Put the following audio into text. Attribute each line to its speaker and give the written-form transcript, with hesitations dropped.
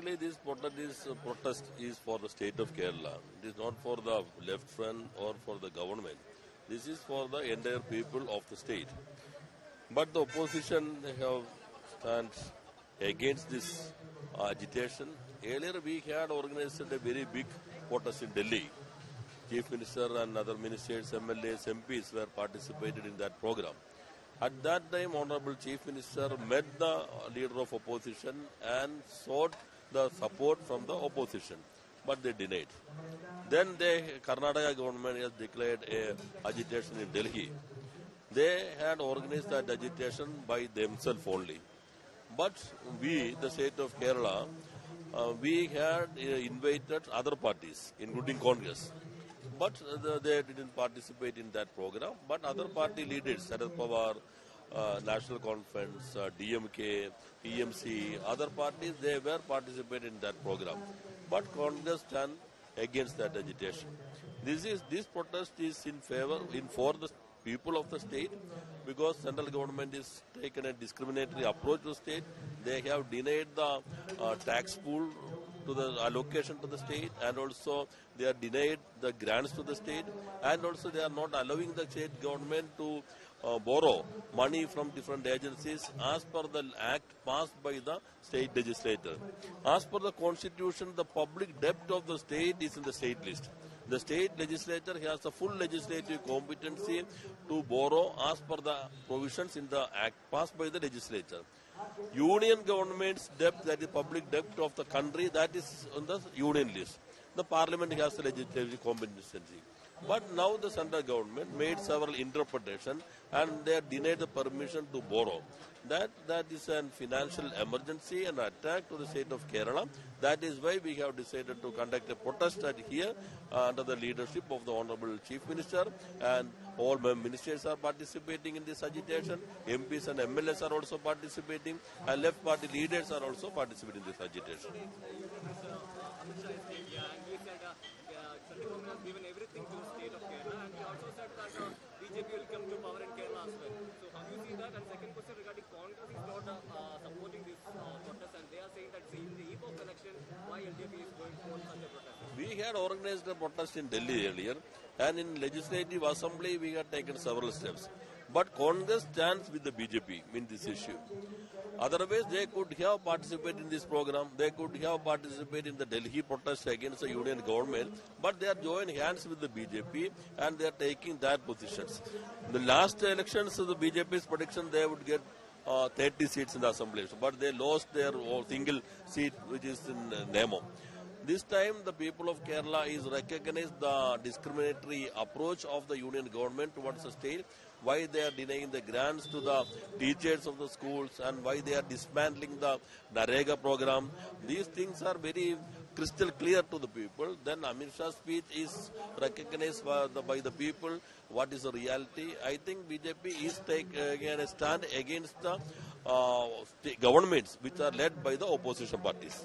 Speaker 1: Actually, this protest is for the state of Kerala. It is not for the left front or for the government. This is for the entire people of the state. But the opposition have stands against this agitation. Earlier, we had organized a very big protest in Delhi. Chief Minister and other ministers, MLAs, MPs were participated in that program. At that time, Honorable Chief Minister met the leader of opposition and sought the support from the opposition, but they denied. Then the Karnataka government has declared a agitation in Delhi. They had organized that agitation by themselves only. But we, the state of Kerala, we had invited other parties, including Congress. But they didn't participate in that program. But other party leaders, Sharad Pawar, National Conference, DMK, PMC, other parties, they were participating in that program. But Congress stand against that agitation. This protest is for the people of the state, because central government is taken a discriminatory approach to the state. They have denied the tax pool to the allocation to the state, and also they are denied the grants to the state, and also they are not allowing the state government to borrow money from different agencies as per the act passed by the state legislature. As per the constitution, the public debt of the state is in the state list. The state legislature has the full legislative competency to borrow as per the provisions in the act passed by the legislature. Union government's debt, that is public debt of the country, that is on the union list. The parliament has the legislative competency. But now the central government made several interpretations and they are denied the permission to borrow. That is a financial emergency and attack to the state of Kerala. That is why we have decided to conduct a protest here under the leadership of the Honorable Chief Minister, and all ministers are participating in this agitation. MPs and MLAs are also participating, and left party leaders are also participating in this agitation.
Speaker 2: Central government has given everything to the state of Kerala, and he also said that BJP will come to power in Kerala as well. So how do you see that? And second question regarding Congress is not supporting this protest, and they are saying that in the eve of election, why LJP is going for such a protest?
Speaker 1: We had organized a protest in Delhi earlier, and in Legislative Assembly we had taken several steps. But Congress stands with the BJP in this issue. Otherwise, they could have participated in this program. They could have participated in the Delhi protest against the union government. But they are joining hands with the BJP and they are taking that positions. In the last elections, the BJP's prediction, they would get 30 seats in the assembly. But they lost their single seat, which is in Nemo. This time, the people of Kerala is recognized the discriminatory approach of the union government towards the state, why they are denying the grants to the teachers of the schools, and why they are dismantling the Narega program. These things are very crystal clear to the people. Then Amit Shah's speech is recognized by the people. What is the reality? I think BJP is taking a stand against the governments which are led by the opposition parties.